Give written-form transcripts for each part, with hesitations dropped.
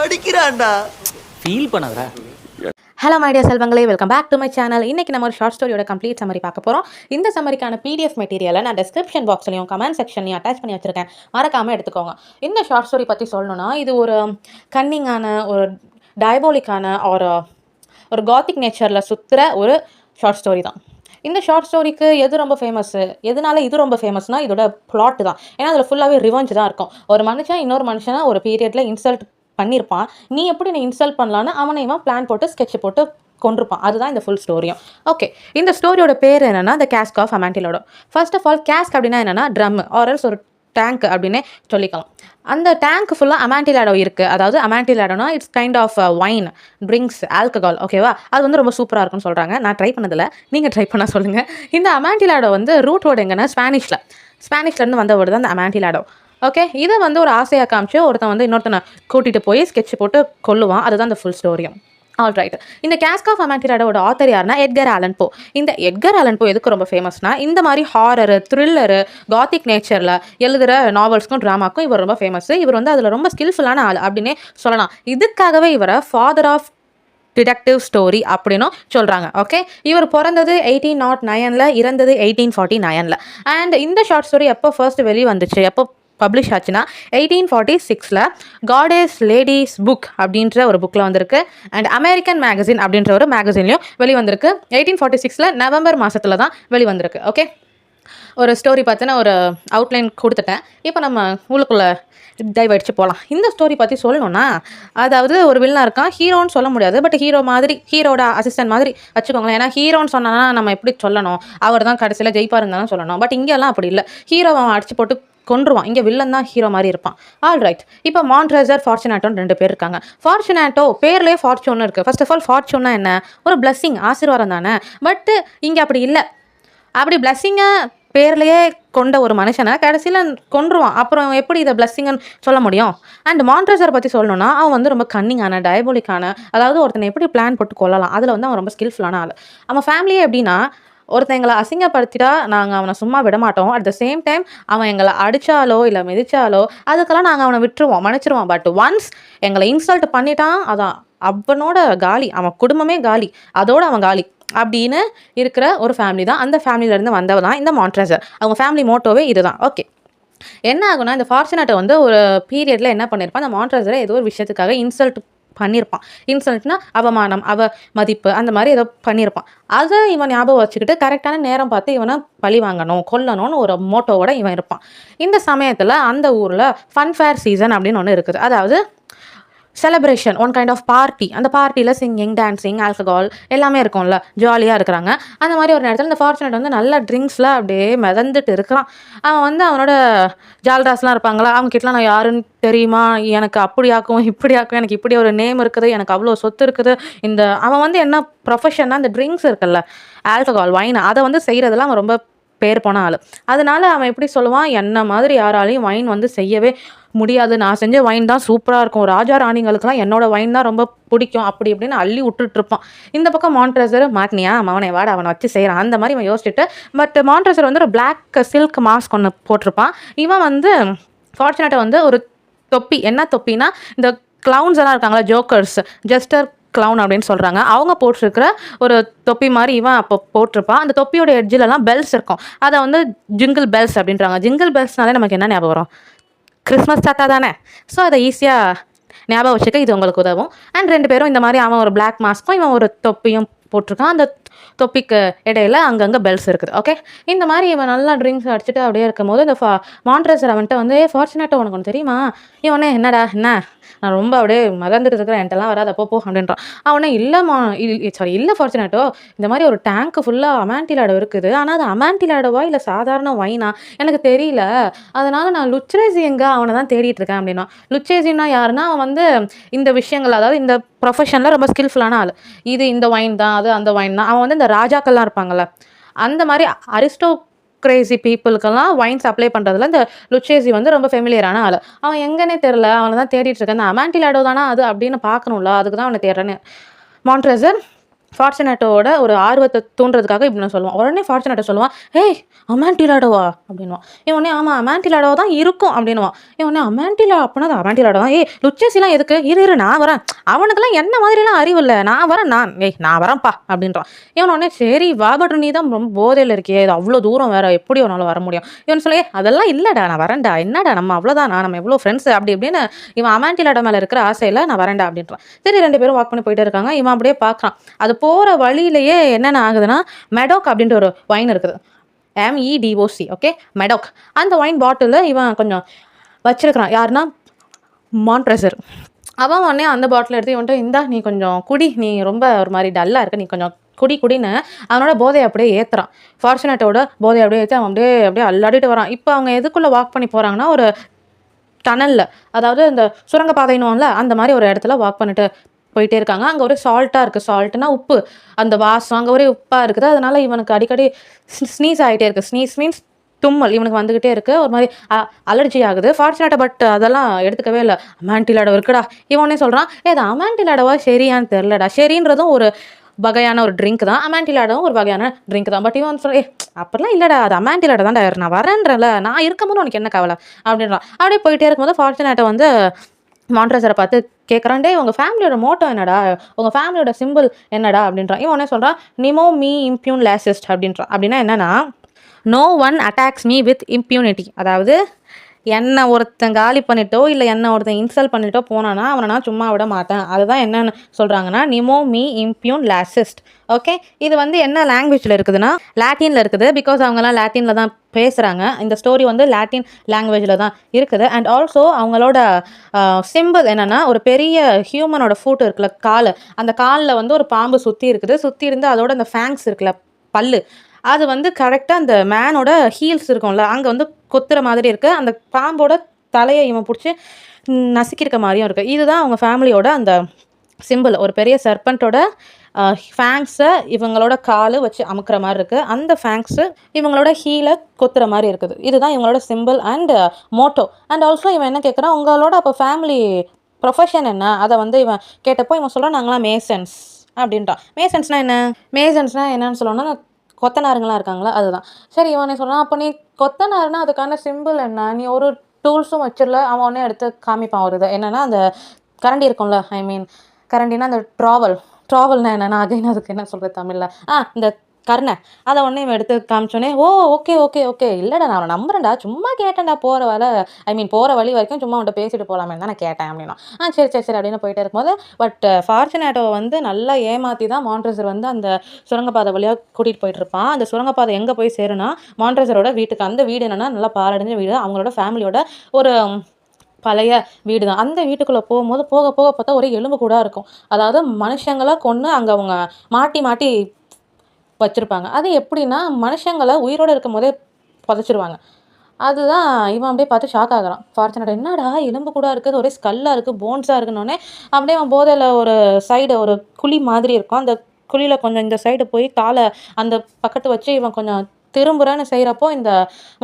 படிக்கிறான்டா. Feel பண்ணாதடா. Hello my dear செல்வங்களே, welcome back to my channel. இன்றைக்கி நம்ம ஒரு ஷார்ட் ஸ்டோரியோட கம்ப்ளீட் சம்மரி பார்க்க போகிறோம். இந்த சம்மரிக்கான பிடிஎஃப் மெட்டீரியலை நான் டிஸ்கிரிப்ஷன் பாக்ஸ்லையும் கமெண்ட் செக்ஷன்லையும் அட்டாச் பண்ணி வச்சுருக்கேன், மறக்காமல் எடுத்துக்கோங்க. இந்த ஷார்ட் ஸ்டோரி பற்றி சொல்லணும்னா, இது ஒரு கன்னிங்கான, ஒரு டயபோலிக்கான, ஒரு காத்திக் நேச்சரில் சுற்றுற ஒரு ஷார்ட் ஸ்டோரி தான். இந்த ஷார்ட் ஸ்டோரிக்கு எது ரொம்ப ஃபேமஸ்ஸு, எதனால இது ரொம்ப ஃபேமஸ்னால் இதோட பிளாட் தான். ஏன்னா அதில் ஃபுல்லாகவே ரிவெஞ்ச் தான் இருக்கும். ஒரு மனுஷன் இன்னொரு மனுஷனை ஒரு பீரியடில் இன்சல்ட் பண்ணியிருப்பான். நீ இன்சல்ட் பண்ணலான்னு அவனை இவன் பிளான் போட்டு ஸ்கெட்ச் போட்டு கொண்டிருப்பான். அதுதான் இந்த ஃபுல் ஸ்டோரியும். ஓகே, இந்த ஸ்டோரியோட பேர் என்னன்னா the cask of Amontillado. First of all, cask அப்படின்னா என்னன்னா ட்ரம் ஆர்எல்ஸ் ஒரு டேங்க் அப்படின்னே சொல்லிக்கலாம். அந்த டேங்க் ஃபுல்லாக அமாண்டிலாடோ இருக்குது. அதாவது அமாண்டிலாடோனா it's kind of wine, drinks, alcohol. ஓகேவா? அது வந்து ரொம்ப சூப்பராக இருக்குன்னு சொல்கிறாங்க. நான் ட்ரை பண்ணதில்லை, நீங்கள் ட்ரை பண்ணால் சொல்லுங்கள். இந்த அமாண்டிலாடோ வந்து ரூட் வேர்டு எங்கன்னா ஸ்பானிஷ்லேருந்து வந்த வேர்டு தான் இந்த அமாண்டிலாடோ. ஓகே, இதை வந்து ஒரு ஆசையாக காமிச்சு ஒருத்தன் வந்து இன்னொருத்தனை கூட்டிகிட்டு போய் ஸ்கெட்ச் போட்டு கொல்லுவான். அதுதான் இந்த ஃபுல் ஸ்டோரியும். All right. இந்த கேஸ்க் ஆஃப் அமாண்டிலாடோட ஆத்தர் யாருன்னா எட்கர் ஆலன் போ. இந்த எட்கர் ஆலன் போ எதுக்கு ரொம்ப ஃபேமஸ்னா, இந்த மாதிரி ஹாரரு, த்ரில்லரு, காத்திக் நேச்சரில் எழுதுகிற நாவல்ஸ்க்கும் ட்ராமாக்கும் இவர் ரொம்ப ஃபேமஸ். இவர் வந்து அதில் ரொம்ப ஸ்கில்ஃபுல்லான ஆள் அப்படின்னே சொல்லலாம். இதுக்காகவே இவரை ஃபாதர் ஆஃப் டிடெக்டிவ் ஸ்டோரி அப்படின்னும் சொல்கிறாங்க. ஓகே, இவர் பிறந்தது 1809, இறந்தது 1849. அண்ட் இந்த ஷார்ட் ஸ்டோரி எப்போ ஃபர்ஸ்ட் வெளியே வந்துச்சு, எப்போ பப்ளிஷ் ஆச்சுன்னா 1846 காடேஸ் லேடிஸ் புக் அப்படின்ற ஒரு புக்கில் வந்திருக்கு. அண்ட் அமெரிக்கன் மேகசின் அப்படின்ற ஒரு மேகசின்லையும் வெளிவந்திருக்கு. 1846 நவம்பர் மாதத்தில் தான் வெளிவந்திருக்கு. ஓகே, ஒரு ஸ்டோரி பார்த்தினா ஒரு அவுட்லைன் கொடுத்துட்டேன். இப்போ நம்ம உள்ளுக்குள்ளே டைவ் அடிச்சு போகலாம். இந்த ஸ்டோரி பற்றி சொல்லணும்னா, அதாவது ஒரு வில்லன் இருக்கான். ஹீரோன்னு சொல்ல முடியாது, பட் ஹீரோட அசிஸ்டன்ட் மாதிரி வச்சுக்கோங்களேன். ஏன்னா ஹீரோன்னு சொன்னா நம்ம எப்படி சொல்லணும், அவர் தான் கடைசியில் ஜெயிப்பாருன்னு தானே சொல்லணும். பட் இங்கெல்லாம் அப்படி இல்லை. ஹீரோவை அவன் அடிச்சு போட்டு கொன்றுவான். இங்கே வில்லன் தான் ஹீரோ மாதிரி இருப்பான். All right. இப்போ மான்ட்ரெசர், ஃபார்ச்சுனேட்டோன்னு 2 பேர் இருக்காங்க. ஃபார்ச்சுனேட்டோ பேர்லேயே ஃபார்ச்சூன் இருக்குது. ஃபர்ஸ்ட் ஆஃப் ஆல், ஃபார்ச்சூன்னா என்ன, ஒரு பிளஸ்ஸிங், ஆசீர்வாதம் தானே. பட் இங்கே அப்படி இல்லை. அப்படி பிளஸ்ஸிங்கை பேர்லேயே கொண்ட ஒரு மனுஷனை கடைசியில் கொன்றுவான். அப்புறம் எப்படி இதை பிளஸ்ஸிங்கன்னு சொல்ல முடியும்? அண்ட் மான்ட்ரெசர் பற்றி சொல்லணும்னா, அவன் வந்து ரொம்ப கன்னிங்கான, டயபோலிக்கான, அதாவது ஒருத்தனை எப்படி பிளான் போட்டு கொள்ளலாம், அதில் வந்து அவன் ரொம்ப ஸ்கில்ஃபுல்லான ஆள். அவன் ஃபேமிலியே எப்படின்னா, ஒருத்தன் எங்களை அசிங்கப்படுத்திட்டா நாங்கள் அவனை சும்மா விட மாட்டோம். அட் த சேம் டைம் அவன் எங்களை அடித்தாலோ இல்லை மிதித்தாலோ அதுக்கெல்லாம் நாங்கள் அவனை விட்டுருவோம், மன்னிச்சிருவோம். பட் ஒன்ஸ் எங்களை இன்சல்ட் பண்ணிட்டான், அதான் அவனோட காலி, அவன் குடும்பமே காலி, அதோட அவன் காலி அப்படின்னு இருக்கிற ஒரு ஃபேமிலி தான். அந்த ஃபேமிலியிலேருந்து வந்தவ தான் இந்த மான்ட்ரெசர். அவங்க ஃபேமிலி மோட்டோவே இதுதான். ஓகே, என்ன ஆகுனா, இந்த ஃபார்ச்சுனேட்டை வந்து ஒரு பீரியடில் என்ன பண்ணியிருப்பான், அந்த மான்ட்ரெசரை ஏதோ ஒரு விஷயத்துக்காக இன்சல்ட் பண்ணியிருப்பான். இன்சல்ட்னா அவமானம், மதிப்பு, அந்த மாதிரி ஏதோ பண்ணியிருப்பான். அதை இவன் ஞாபகம் வச்சுக்கிட்டு கரெக்டான நேரம் பார்த்து இவனை பழி வாங்கணும், கொல்லணும்னு ஒரு மோட்டோவோட இவன் இருப்பான். இந்த சமயத்தில் அந்த ஊரில் ஃபன் ஃபேர் சீசன் அப்படின்னு ஒன்று இருக்குது. அதாவது celebration, one kind of party. அந்த பார்ட்டியில் சிங்கிங், டான்ஸிங், ஆல்கஹால் எல்லாமே இருக்கும்ல, ஜாலியாக இருக்கிறாங்க. அந்த மாதிரி ஒரு நேரத்தில் இந்த ஃபார்ச்சுனேட் வந்து நல்ல ட்ரிங்க்ஸில் அப்படியே மிதந்துட்டு இருக்கிறான். அவன் வந்து அவனோட ஜால்ராஸ்லாம் இருப்பாங்களா, அவங்க கிட்டலாம் நான் யாருன்னு தெரியுமா, எனக்கு அப்படி ஆக்கும் இப்படி ஆக்கும், எனக்கு இப்படி ஒரு நேம் இருக்குது, எனக்கு அவ்வளோ சொத்து இருக்குது. அவன் வந்து என்ன ப்ரொஃபஷன்னா, இந்த ட்ரிங்க்ஸ் இருக்குல்ல, ஆல்கஹால், வைன், அதை வந்து செய்கிறதெல்லாம் அவன் ரொம்ப பேர் போன ஆள். அதனால அவன் எப்படி சொல்லுவான், என்ன மாதிரி யாராலையும் வைன் வந்து செய்யவே முடியாது, நான் செஞ்ச வைன் தான் சூப்பராக இருக்கும், ராஜா ராணிங்களுக்கெல்லாம் என்னோட வைன் தான் ரொம்ப பிடிக்கும், அப்படி இப்படின்னு அள்ளி விட்டுட்டு இருப்பான். இந்த பக்கம் மான்ட்ரெசர், மாட்டினியா அவனை வாட, அவனை வச்சு செய்கிறான், அந்த மாதிரி இவன் யோசிச்சுட்டு. பட் மான்ட்ரெசர் வந்து ஒரு பிளாக் சில்க் மாஸ்க் ஒன்று போட்டிருப்பான். இவன் வந்து ஃபார்ச்சுனேட்டை வந்து ஒரு தொப்பி, என்ன தொப்பினா, இந்த கிளவுன்ஸ் எல்லாம் இருக்காங்களா, ஜோக்கர்ஸ், ஜஸ்டர் கிளவுன் அப்படின்னு சொல்கிறாங்க, அவங்க போட்டிருக்கிற ஒரு தொப்பி மாதிரி இவன் அப்போ போட்டிருப்பான். அந்த தொப்பியோட எட்ஜிலலாம் பெல்ஸ் இருக்கும். அதை வந்து ஜிங்கிள் பெல்ஸ் அப்படின்றாங்க. ஜிங்கிள் பெல்ஸ்னாலே நமக்கு என்ன ஞாபகம் வரும், கிறிஸ்மஸ் தாத்தா தானே. ஸோ அதை ஈஸியாக ஞாபகம் வச்சுக்க இது உங்களுக்கு உதவும். அண்ட் 2 பேரும் இந்த மாதிரி, அவன் ஒரு பிளாக் மாஸ்க்கும் இவன் ஒரு தொப்பியும் போட்டிருக்கான். அந்த தொப்பிக்கு இடையில அங்கங்கே பெல்ஸ் இருக்குது. ஓகே, இந்த மாதிரி இவன் நல்லா ட்ரிங்க்ஸ் அடிச்சுட்டு அப்படியே இருக்கும் போது இந்த மான்ட்ரெசர் அவன்கிட்ட வந்து, ஃபார்ச்சுனேட்டோ உனக்கு ஒன்று தெரியுமா, இவனே என்னடா என்ன, நான் ரொம்ப அப்படியே மறந்துட்டு இருக்கிறேன், என்கிட்டலாம் வராத போ அப்படின்றான். அவனே இல்லை ஃபார்ச்சுனேட்டோ, இந்த மாதிரி ஒரு டேங்க்கு ஃபுல்லாக அமாண்டிலாடோ இருக்குது, ஆனால் அது அமாண்டிலாடோவா இல்லை சாதாரண வைனா எனக்கு தெரியல, அதனால் நான் லுச்சேசி எங்கே அவனை தான் தேடிட்டு இருக்கேன் அப்படின்னா. லுச்சேசின்னா யாருன்னா, அவன் வந்து இந்த விஷயங்கள், அதாவது இந்த ப்ரொஃபஷனில் ரொம்ப ஸ்கில்ஃபுல்லான ஆள். இந்த வைன் தான், அது அந்த வைன் தான். அவன் வந்து இந்த ராஜாக்கள்லாம் இருப்பாங்கள்ல, அந்த மாதிரி அரிஸ்டோக்ரேசி பீப்புளுக்கெல்லாம் வைன் சப்ளை பண்ணுறதுல இந்த லுச்சேசி வந்து ரொம்ப ஃபெமிலியரான ஆள். அவன் எங்கன்னே தெரில, அவனை தான் தேடிட்டு இருக்கேன். அந்த அமாண்டிலாடோ தானா அது அப்படின்னு பார்க்கணும்ல, அதுக்கு தான் அவனை தேடுறேன்னு மான்ட்ரெசர் ஃபார்ச்சுனேட்டோட ஒரு ஆர்வத்தை தூண்டுறதுக்காக இப்படி நான் சொல்லுவான். உடனே ஃபார்ச்சுனேட்டோ சொல்லுவான், ஏய் அமான்டிலாடோவா அப்படின்வான். இவன் உடனே ஆமாம் அமான்டிலாடோ தான் இருக்கும் அப்படின்வான். இவன் உடனே அமான்டிலா அப்படின்னா அது அமான்டிலாடோ தான். ஏய் லுச்சேசிலாம் எதுக்கு, இரு நான் வரேன், அவனுக்கெல்லாம் என்ன மாதிரிலாம் அறிவு இல்லை, நான் வரேன், நான் வரேன்ப்பா அப்படின்றான். இவன் உடனே சரி வா, பட் நீ தான் ரொம்ப போதையில் இருக்கியே, இது அவ்வளோ தூரம் வேற எப்படி உன்னால வர முடியும்? இவன் சொல்ல அதெல்லாம் இல்லைடா நான் வரேன்டா, என்னடா நம்ம அவ்வளோதானா, நம்ம எவ்வளோ ஃப்ரெண்ட்ஸ் அப்படி இப்படின்னு இவன் அமான்டிலாடோ மேலே இருக்கிற ஆசையில் நான் வரேன்டா அப்படின்றான். சரி 2 பேரும் வாக் பண்ணி போயிட்டே இருக்காங்க. இவன் அப்படியே பார்க்குறான். அது போகிற வழியிலேயே என்னென்ன ஆகுதுன்னா, மெடோக் அப்படின்ற ஒரு வைன் இருக்குது. MEDOC, okay, Medoc. அந்த வைன் பாட்டிலில் இவன் கொஞ்சம் வச்சிருக்கிறான். யாருன்னா மான்ட்ரெசர். அவன் உடனே அந்த பாட்டில் எடுத்து இவன்ட்டு இந்தா நீ கொஞ்சம் குடி, நீ ரொம்ப ஒரு மாதிரி டல்லாக இருக்க, நீ கொஞ்சம் குடின்னு அவனோட போதையை அப்படியே ஏற்றுறான். ஃபார்ச்சுனேட்டோட போதையை அப்படியே ஏற்றி அவன் அப்படியே அப்படியே அல்லாடிட்டு வரான். இப்போ அவங்க எதுக்குள்ளே வாக் பண்ணி போகிறாங்கன்னா, ஒரு டனலில், அதாவது இந்த சுரங்கப்பாதைன்னுவான்ல அந்த மாதிரி ஒரு இடத்துல வாக் பண்ணிட்டு போயிட்டே இருக்காங்க. அங்கே ஒரே சால்ட்டாக இருக்குது. சால்ட்டுனா உப்பு, அந்த வாசம் அங்கே ஒரே உப்பாக இருக்குது. அதனால இவனுக்கு அடிக்கடி ஸ்னீஸ் ஆகிட்டே இருக்குது. ஸ்னீஸ் மீன்ஸ் தும்மல் இவனுக்கு வந்துக்கிட்டே இருக்குது. ஒரு மாதிரி அலர்ஜி ஆகுது. ஃபார்ச்சுனேட்டை பட் அதெல்லாம் எடுத்துக்கவே இல்லை. அமான்டிலாடோ இருக்குடா. இவனே சொல்கிறான், அது அமான்டிலாடோவா சரியான்னு தெரிலடா. சரின்றதும் ஒரு வகையான ஒரு ட்ரிங்க் தான், அமான்டிலாடோவும் ஒரு வகையான ட்ரிங்க் தான். பட் இவன் சொல்ல அப்படிலாம் இல்லைடா, அது அமான்டிலாடோ தான்டா, நான் வரேன்றல, நான் இருக்கும்போது உனக்கு என்ன கவலை அப்படின்றான். அப்படியே போயிட்டே இருக்கும்போது ஃபார்ச்சுனேட்டை வந்து மான்ட்ரெசரை பார்த்து கேட்குறான், டே உங்கள் ஃபேமிலியோட மோட்டோ என்னடா, உங்கள் ஃபேமிலியோட சிம்பிள் என்னடா அப்படின்றான். இவன் உடனே சொல்கிறான், நிமோ மீ இம்ப்யூன் லேசிஸ்ட் அப்படின்றான். அப்படின்னா என்னன்னா, no one attacks me with impunity. அதாவது என்னை ஒருத்தன் காலி பண்ணிட்டோ இல்லை என்னை ஒருத்தன் இன்சல்ட் பண்ணிட்டோ போனானா அவனை நான் சும்மா விட மாட்டேன். அதுதான் என்னென்னு சொல்கிறாங்கன்னா, நிமோ மீ இம்ப்யூன் லாசிஸ்ட். ஓகே, இது வந்து என்ன லாங்குவேஜில் இருக்குதுன்னா, லாட்டினில் இருக்குது. பிகாஸ் அவங்கெல்லாம் லாட்டினில் தான் பேசுகிறாங்க. இந்த ஸ்டோரி வந்து லாட்டின் லாங்குவேஜில் தான் இருக்குது. அண்ட் ஆல்சோ அவங்களோட சிம்பிள் என்னென்னா, ஒரு பெரிய ஹியூமனோட ஃபுட் இருக்குல்ல, கால், அந்த காலில் வந்து ஒரு பாம்பு சுற்றி இருக்குது. சுற்றி இருந்து அதோட அந்த ஃபேங்க்ஸ் இருக்குல்ல, பல்லு, அது வந்து கரெக்டாக அந்த மேனோட ஹீல்ஸ் இருக்கும்ல அங்கே வந்து கொத்துற மாதிரி இருக்குது. அந்த பாம்போட தலையை இவன் பிடிச்சி நசுக்கியிருக்க மாதிரியும் இருக்குது. இதுதான் அவங்க ஃபேமிலியோட அந்த சிம்பிள். ஒரு பெரிய சர்பண்ட்டோட ஃபேங்க்ஸை இவங்களோட கால் வச்சு அமுக்கிற மாதிரி இருக்குது. அந்த ஃபேங்க்ஸு இவங்களோட ஹீலை கொத்துற மாதிரி இருக்குது. இதுதான் இவங்களோட simple and motto. And also இவன் என்ன கேட்குறான், உங்களோட அப்போ ஃபேமிலி ப்ரொஃபஷன் என்ன? அதை வந்து இவன் கேட்டப்போ இவன் சொல்கிறான், நாங்களாம் மேசன்ஸ் அப்படின்ட்டான். மேசன்ஸ்னால் என்ன? மேசன்ஸ்னால் என்னன்னு சொல்லணும்னா, கொத்தனாருங்களாம் இருக்காங்களா, அதுதான். சரி இவனே சொல்லலாம், அப்போ நீ கொத்தனாருன்னா அதுக்கான சிம்பிள் என்ன? நீ ஒரு டூல்ஸும் வச்சிடல. அவன் உடனே எடுத்து காமிப்பான் ஒரு இது என்னென்னா, அந்த கரண்டி இருக்கும்ல, ஐ மீன் கரண்டினா அந்த ட்ராவல்னா என்னென்னா, அகைன் அதுக்கு என்ன சொல்கிறது தமிழில், இந்த கர்ணை, அதை உடனே இவன் எடுத்து காமிச்சோன்னே, ஓ ஓகே ஓகே ஓகே, இல்லைடா நான் அவனை நம்புறேன்டா, சும்மா கேட்டேன்டா, போகிற வழி வரைக்கும் சும்மா அவன்கிட்ட பேசிட்டு போகலாமே தான் நான் கேட்டேன் அப்படின்னா, சரி சரி சரி அப்படின்னு போயிட்டே இருக்கும்போது, பட் ஃபார்ச்சுனேட்டோவை வந்து நல்லா ஏமாற்றி தான் மான்ட்ரெசர் வந்து அந்த சுரங்கப்பாதை வழியாக கூட்டிகிட்டு போயிட்டு இருப்பான். அந்த சுரங்கப்பாதை எங்கே போய் சேருனா, மான்ட்ரெசரோட வீட்டுக்கு. அந்த வீடு என்னென்னா நல்லா பாரடைஞ்ச வீடு, அவங்களோட ஃபேமிலியோட ஒரு பழைய வீடு தான். அந்த வீட்டுக்குள்ளே போகும்போது போக போக பார்த்தா ஒரே எலும்பு கூட இருக்கும். அதாவது மனுஷங்களாக கொன்று அங்கே அவங்க மாட்டி மாட்டி வச்சுருப்பாங்க. அது எப்படின்னா, மனுஷங்களை உயிரோடு இருக்கும் போதே புதைச்சிருவாங்க. அதுதான் இவன் அப்படியே பார்த்து ஷாக் ஆகுறான். ஃபார்ச்சுனேட்டோ, என்னடா எலும்பு கூட இருக்குது, ஒரே ஸ்கல்லாக இருக்குது, போன்ஸாக இருக்குன்னொடனே அப்படியே அவன் போதையில் ஒரு சைடு ஒரு குழி மாதிரி இருக்கும். அந்த குழியில் கொஞ்சம் இந்த சைடு போய் காலை அந்த பக்கத்து வச்சு இவன் கொஞ்சம் திரும்புறேன்னு செய்கிறப்போ, இந்த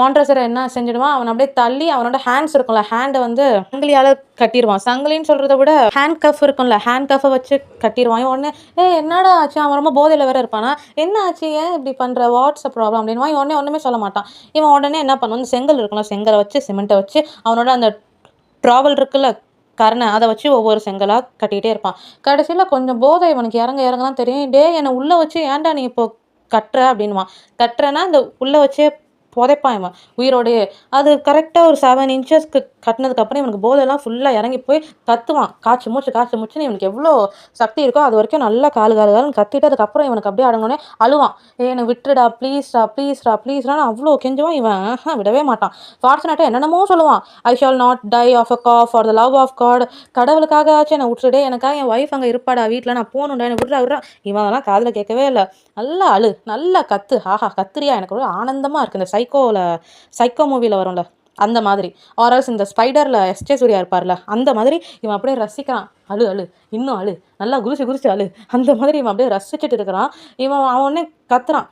மான்ட்ரெசரை என்ன செஞ்சிடுவான், அவன் அப்படியே தள்ளி அவனோட ஹேண்ட்ஸ் இருக்கும்ல, ஹேண்டை வந்து சங்கிலியால் கட்டிடுவான். சங்கிலின்னு சொல்கிறத விட ஹேண்ட் கஃப் இருக்கும்ல, ஹேண்ட் கஃபை வச்சு கட்டிடுவான். உடனே என்னடா ஆச்சு, அவன் ரொம்ப போதையில் வேற இருப்பானா, என்ன ஆச்சு, ஏன் இப்படி பண்ணுற, வாட்ஸ் ப்ராப்ளம் அப்படின்வான். உடனே ஒன்றுமே சொல்ல மாட்டான். இவன் உடனே என்ன பண்ணுவான், செங்கல் இருக்கும்ல, செங்கலை வச்சு சிமெண்ட்டை வச்சு அவனோட அந்த ட்ராவல் இருக்குல்ல கரணை, அதை வச்சு ஒவ்வொரு செங்கலாக கட்டிகிட்டே இருப்பான். கடைசியில் கொஞ்சம் போதை இவனுக்கு இறங்க தான் தெரியும், என்னை உள்ளே வச்சு ஏன்டா நீ இப்போ கட்டுற அப்படின்வான். கட்டுறேன்னா இந்த உள்ளே வச்சே புதைப்பான் இவன் உயிரோடையே. அது கரெக்டாக ஒரு 7 இன்ச்சஸ்க்கு கட்டினதுக்கப்புறம் இவனுக்கு போதெல்லாம் ஃபுல்லாக இறங்கி போய் கத்துவான். காய்ச்சி மூச்சுன்னு இவனுக்கு எவ்வளோ சக்தி இருக்கோ அது வரைக்கும் நல்லா காலுன்னு கத்திட்டு அதுக்கப்புறம் இவனுக்கு அப்படியே அடங்கோடனே அழுவான். என்னை விட்டுடா ப்ளீஸ்டான்னு அவ்வளோ கெஞ்சுவான். இவன் விடவே மாட்டான். ஃபார்ச்சுனேட்டாக என்னென்னமோ சொல்லுவான். I shall not die of a cough for the love of God. கடவுளுக்காக ஆச்சு என்னை விட்டுடே, எனக்காக என் ஒய்ஃப் அங்கே இருப்பாடா வீட்டில், நான் போகணுண்டா, என்னை விட்றா. இவன் அதெல்லாம் காதில் கேட்கவே இல்லை. நல்லா நல்லா கத்து, கத்துறியா, எனக்கு ஒரு ஆனந்தமாக இருக்குது. இந்த சைக்கோ மூவியில் வரும்ல அந்த மாதிரி, ஆர்எல்ஸ் இந்த ஸ்பைடரில் எஸ்ஜே சூர்யா இருப்பார்ல அந்த மாதிரி இவன் அப்படியே ரசிக்கிறான். இன்னும் நல்லா குதிச்சு அந்த மாதிரி இவன் அப்படியே ரசிச்சுட்டு இருக்கிறான். அவன் உடனே கத்துறான்,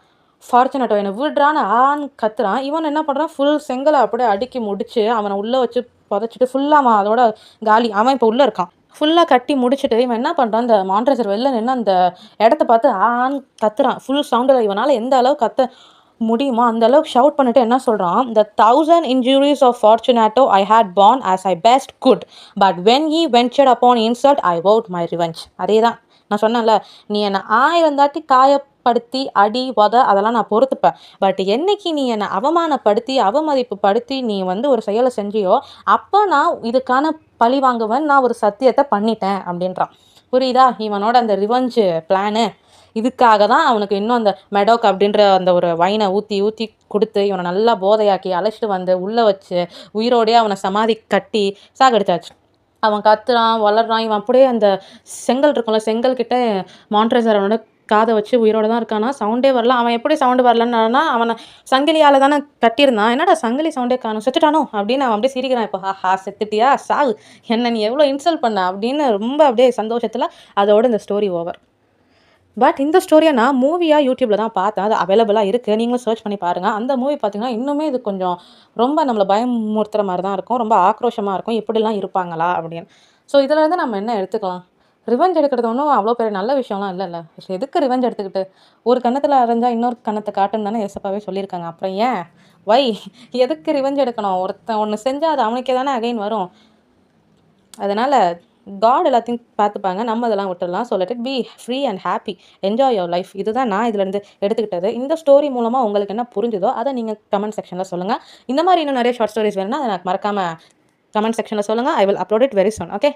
ஃபார்ச்சுனேட்டோ என்னை விடுறான்னு கத்துறான். இவன் என்ன பண்ணுறான், ஃபுல் செங்கலை அப்படியே அடுக்கி முடிச்சு அவனை உள்ளே வச்சு புதைச்சிட்டு ஃபுல்லாக அவன் அதோட காலி. அவன் இப்போ உள்ளே இருக்கான். ஃபுல்லாக கட்டி முடிச்சுட்டு இவன் என்ன பண்ணுறான், இந்த மான்ட்ரஸர் வெளில நின்று அந்த இடத்த பார்த்து ஆன்னு கத்துறான். ஃபுல் சவுண்டில் இவனால் எந்த அளவுக்கு கத்த முடியுமோ அந்த அளவுக்கு ஷவுட் பண்ணிட்டு என்ன சொல்கிறான், "The 1000 injuries of Fortunato I had borne as I best could, but when he ventured upon insult I vowed my revenge." அதே தான் நான் சொன்னேன்ல, நீ என்னை 1000 தாட்டி காயப்படுத்தி அடி உத அதெல்லாம் நான் பொறுத்துப்பேன். பட் என்னைக்கு நீ என்னை அவமானப்படுத்தி அவமதிப்பு படுத்தி நீ ஒரு செயலை செஞ்சியோ அப்போ நான் இதுக்கான பழி வாங்குவேன், நான் ஒரு சத்தியத்தை பண்ணிட்டேன் அப்படின்றான். புரியுதா இவனோட அந்த ரிவெஞ்ச் பிளானு? இதுக்காக தான் அவனுக்கு இன்னும் அந்த மெடோக் அப்படின்ற அந்த ஒரு வைனை ஊற்றி ஊற்றி கொடுத்து இவனை நல்லா போதையாக்கி அழைச்சிட்டு வந்து உள்ளே வச்சு உயிரோடையே அவனை சமாதி கட்டி சாகடிச்சாச்சு. அவன் கத்துறான் வளர்றான், இவன் அப்படியே அந்த செங்கல் இருக்கும்ல செங்கல் கிட்ட மான்ட்ரஸர் அவனோட காதை வச்சு உயிரோட தான் இருக்கானா, சவுண்டே வரல. அவன் எப்படி சவுண்டு வரலன்னா அவனை சங்கிலியால் தானே கட்டியிருந்தான், என்னடா சங்கிலி சவுண்டே காணும், செத்துட்டானோ அப்படின்னு அவன் அப்படியே சிரிக்கிறான். இப்போ ஹா செத்துட்டியா சாகு, என்ன நீ எவ்வளோ இன்சல்ட் பண்ண அப்படின்னு ரொம்ப அப்படியே சந்தோஷத்தில் அதோட இந்த ஸ்டோரி ஓவர். பட் இந்த ஸ்டோரியை நான் மூவியாக யூடியூப்பில் தான் பார்த்தேன், அது அவைலபிளாக இருக்குது, நீங்களும் சர்ச் பண்ணி பாருங்கள். அந்த மூவி பார்த்தீங்கன்னா இன்னுமே இது கொஞ்சம் ரொம்ப நம்மளை பயமுறுத்துகிற மாதிரி தான் இருக்கும், ரொம்ப ஆக்ரோஷமாக இருக்கும், இப்படிலாம் இருப்பாங்களா அப்படின்னு. ஸோ இதிலேருந்து நம்ம என்ன எடுத்துக்கலாம், ரிவெஞ்ச் எடுக்கிறது ஒன்றும் அவ்வளோ பெரிய நல்ல விஷயம்லாம் இல்லைல்ல. எதுக்கு ரிவெஞ்ச் எடுத்துக்கிட்டு, ஒரு கன்னத்தில் அரைஞ்சால் இன்னொரு கன்னத்தை காட்டுன்னு தானே ஏசப்பாவே சொல்லியிருக்காங்க. அப்புறம் ஏன் வை எதுக்கு ரிவெஞ்ச் எடுக்கணும், ஒருத்தன் ஒன்று செஞ்சால் அது அவனுக்கே தானே அகைன் வரும். அதனால் காட் எல்லாத்தையும் பார்த்துப்பாங்க, நம்ம இதெல்லாம் விட்டுடலாம். So let it be free and happy, enjoy your life. இதுதான் நான் இதுலேருந்து எடுத்துக்கிட்டது. இந்த ஸ்டோரி மூலமாக உங்களுக்கு என்ன புரிஞ்சுதோ அதை நீங்கள் கமெண்ட் செக்ஷனில் சொல்லுங்கள். இந்த மாதிரி இன்னும் நிறைய ஷார்ட் ஸ்டோரிஸ் வேணும்னா அதை எனக்கு மறக்காமல் கமெண்ட் செக்ஷனில் சொல்லுங்கள். I will upload it very soon. Okay.